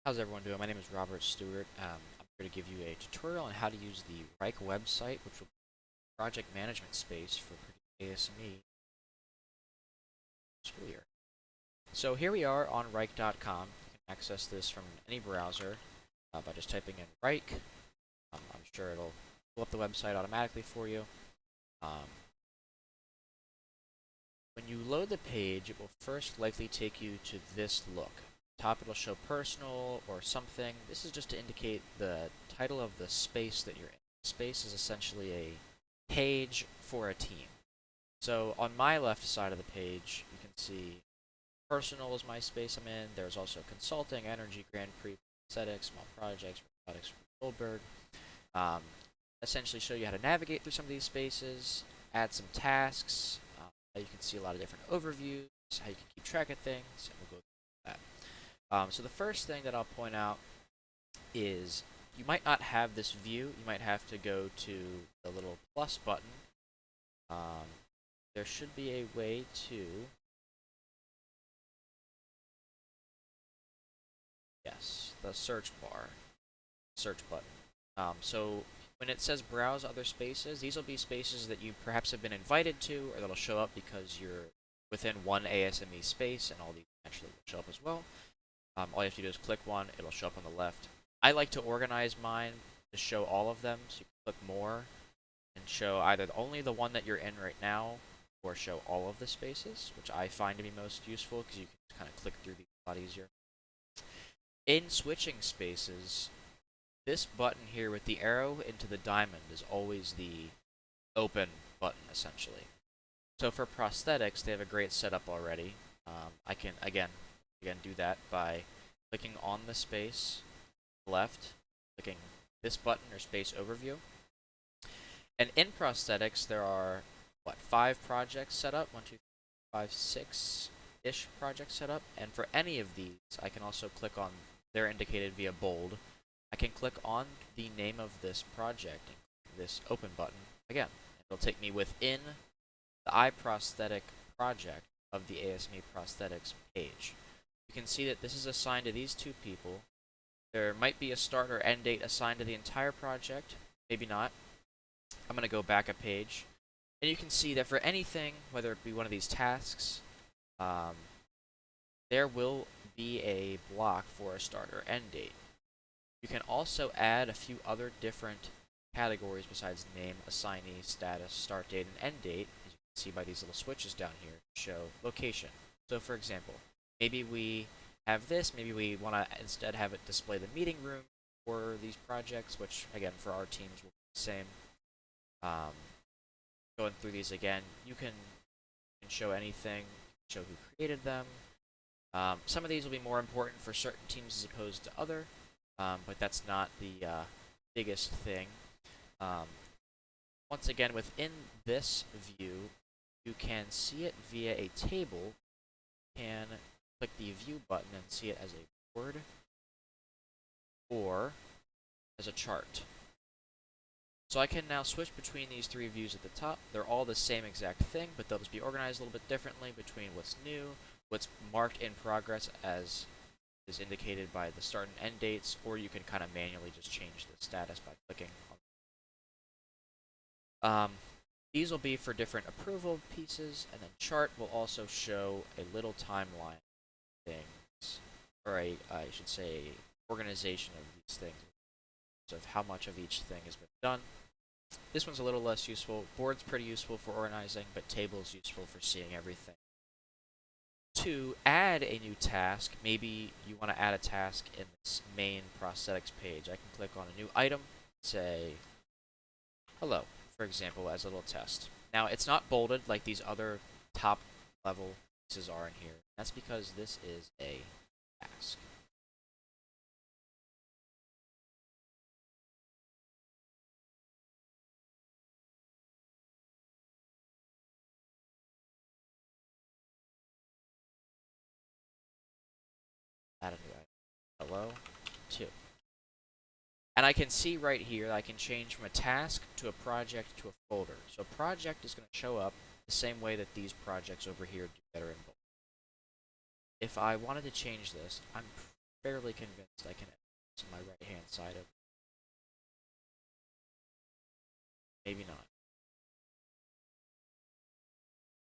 How's everyone doing? My name is Robert Stewart. I'm here to give you a tutorial on how to use the Wrike website, which will be a project management space for ASME school year. So here we are on Wrike.com. You can access this from any browser by just typing in Wrike. I'm sure it'll pull up the website automatically for you. Um, when you load the page, it will first likely take you to this look. Top it'll show personal or something. This is just to indicate the title of the space that you're in. Space is essentially a page for a team. So on my left side of the page, you can see personal is my space I'm in. There's also consulting, energy, Grand Prix, aesthetics, small projects, robotics, Goldberg. Um, Essentially show you how to navigate through some of these spaces, add some tasks. You can see a lot of different overviews, how you can keep track of things, and we'll go through that. So the first thing that I'll point out is you might not have this view. You might have to go to the little plus button. There should be a way to, yes, the search bar, search button. So when it says browse other spaces, these will be spaces that you perhaps have been invited to, or that'll show up because you're within one ASME space, and all these actually will show up as well. All you have to do is click one, it'll show up on the left. I like to organize mine to show all of them, so you can click more and show either only the one that you're in right now, or show all of the spaces, which I find to be most useful because you can kind of click through these a lot easier. In switching spaces, this button here with the arrow into the diamond is always the open button, essentially. So for prosthetics, they have a great setup already. I can, again, do that by clicking on the space left, clicking this button or space overview. And in prosthetics, there are, 5 projects set up? 1, 2, 3, 5, 6-ish projects set up. And for any of these, I can also click on, they're indicated via bold. I can click on the name of this project, this open button, again. It'll take me within the eye prosthetic project of the ASME prosthetics page. You can see that this is assigned to these 2 people. There might be a start or end date assigned to the entire project, maybe not. I'm going to go back a page, and you can see that for anything, whether it be one of these tasks, there will be a block for a start or end date. You can also add a few other different categories besides name, assignee, status, start date, and end date, as you can see by these little switches down here, to show location. So for example, maybe we have this, maybe we want to instead have it display the meeting room for these projects, which again for our teams will be the same. Going through these again, you can show anything, show who created them. Some of these will be more important for certain teams as opposed to other, but that's not the biggest thing. Once again, within this view, you can see it via a table. You can click the view button and see it as a board or as a chart. So I can now switch between these 3 views at the top. They're all the same exact thing, but they'll just be organized a little bit differently between what's new, what's marked in progress as is indicated by the start and end dates, or you can kind of manually just change the status by clicking on. These will be for different approval pieces, and then chart will also show a little timeline of things, or I should say, organization of these things, of how much of each thing has been done. This one's a little less useful. Board's pretty useful for organizing, but table's useful for seeing everything. To add a new task, maybe you want to add a task in this main prosthetics page. I can click on a new item, say hello, for example, as a little test. Now, it's not bolded like these other top level pieces are in here. That's because this is a task. Add a new item. Hello, 2. And I can see right here that I can change from a task to a project to a folder. So project is going to show up the same way that these projects over here do that are in bold. If I wanted to change this, I'm fairly convinced I can edit this on my right hand side of. Maybe not.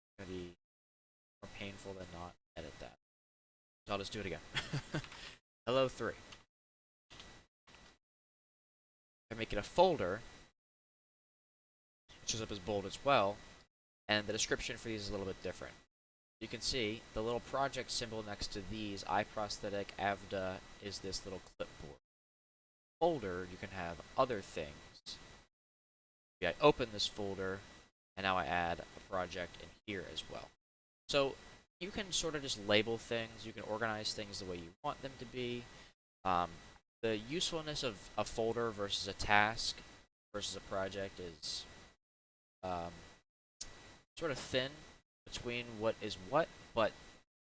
It's gonna be more painful than not edit that. So I'll just do it again. Hello 3. I make it a folder. It shows up as bold as well, and the description for these is a little bit different. You can see the little project symbol next to these, eye prosthetic, AVDA, is this little clipboard. Folder, you can have other things. I open this folder, and now I add a project in here as well. So you can sort of just label things, you can organize things the way you want them to be. The usefulness of a folder versus a task versus a project is sort of thin between what is what, but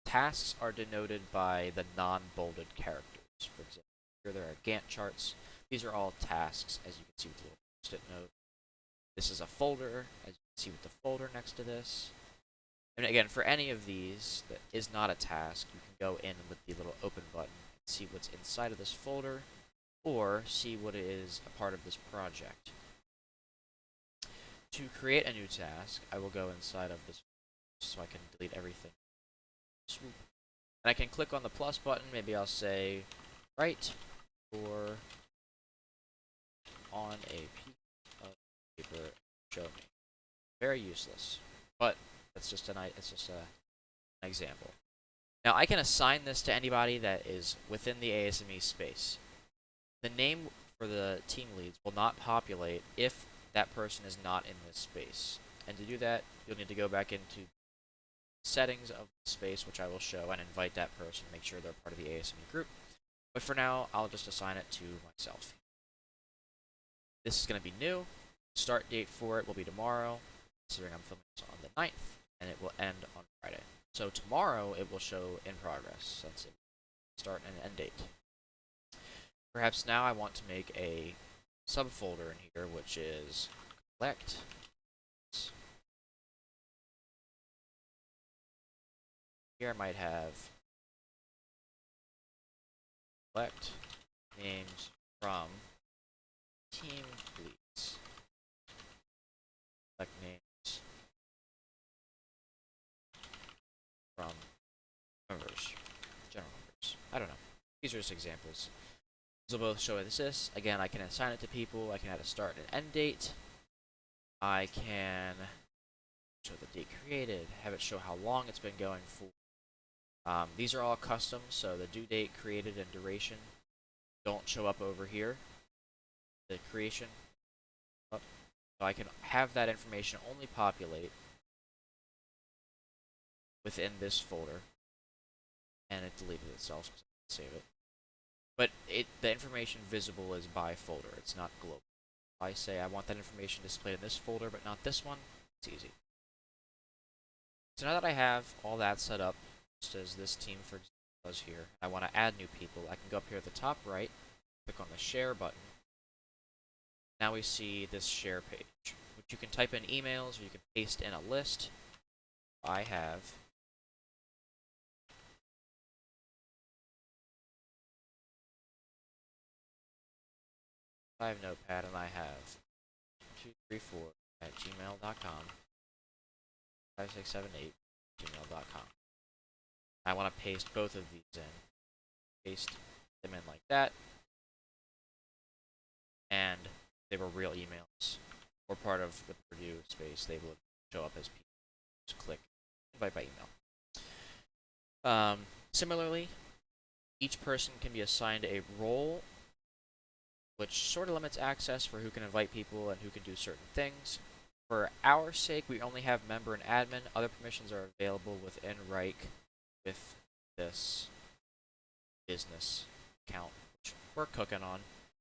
tasks are denoted by the non-bolded characters. For example, here there are Gantt charts. These are all tasks, as you can see with the little post-it note. This is a folder, as you can see with the folder next to this. And again, for any of these that is not a task, you can go in with the little open button and see what's inside of this folder, or see what is a part of this project. To create a new task, I will go inside of this so I can delete everything. Swoop. And I can click on the plus button. Maybe I'll say, write or on a piece of paper, show me. Very useless, but that's just an example. Now I can assign this to anybody that is within the ASME space. The name for the team leads will not populate if that person is not in this space. And to do that, you'll need to go back into settings of the space, which I will show, and invite that person, make sure they're part of the ASME group. But for now, I'll just assign it to myself. This is going to be new. Start date for it will be tomorrow, considering I'm filming this on the 9th, and it will end on Friday. So tomorrow, it will show in progress. That's it. Start and end date. Perhaps now I want to make a subfolder in here, which is collect. Here I might have collect names from team leads. Collect names from members, general members. I don't know. These are just examples. These will both show this. Again, I can assign it to people. I can add a start and end date. I can show the date created, have it show how long it's been going for. These are all custom, so the due date, created, and duration don't show up over here. The creation, so I can have that information only populate within this folder, and it deleted itself because I didn't save it. But the information visible is by folder. It's not global. If I say I want that information displayed in this folder, but not this one, it's easy. So now that I have all that set up, just as this team, for example, does here, I want to add new people. I can go up here at the top right, click on the share button. Now we see this share page, which you can type in emails or you can paste in a list. I have Notepad, and I have 234 at gmail.com, 5678 gmail.com. I want to paste both of these in. Paste them in like that. And they were real emails, or part of the Purdue space. They would show up as people. Just click invite by email. Similarly, each person can be assigned a role, which sort of limits access for who can invite people and who can do certain things. For our sake, we only have member and admin. Other permissions are available within Wrike with this business account, which we're cooking on.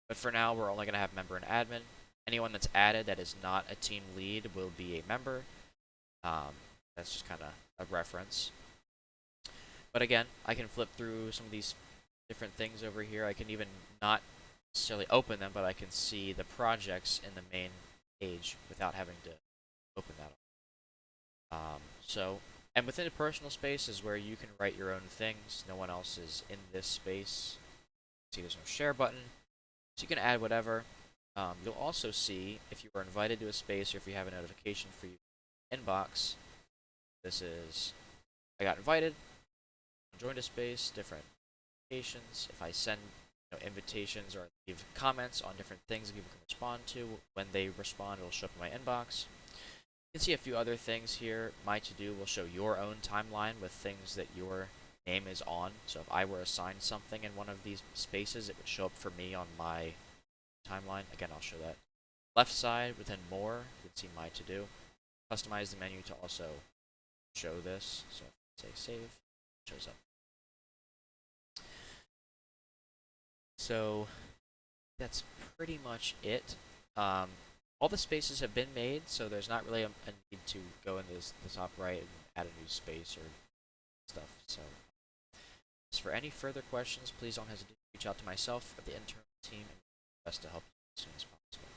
But for now, we're only going to have member and admin. Anyone that's added that is not a team lead will be a member. That's just kind of a reference. But again, I can flip through some of these different things over here. I can even not necessarily open them, but I can see the projects in the main page without having to open that up. And within a personal space is where you can write your own things. No one else is in this space. See, there's no share button, so you can add whatever. You'll also see if you were invited to a space or if you have a notification for your inbox. This is, I got invited, joined a space, different notifications. If I send invitations or leave comments on different things that people can respond to, when they respond, it'll show up in my inbox. You can see a few other things here. My to-do will show your own timeline with things that your name is on. So if I were assigned something in one of these spaces, it would show up for me on my timeline. Again, I'll show that. Left side, within more, you can see my to-do. Customize the menu to also show this. So if I say save, it shows up. So that's pretty much it. All the spaces have been made, so there's not really a need to go in the top right and add a new space or stuff. So as for any further questions, please don't hesitate to reach out to myself or the internal team, and best to help you as soon as possible.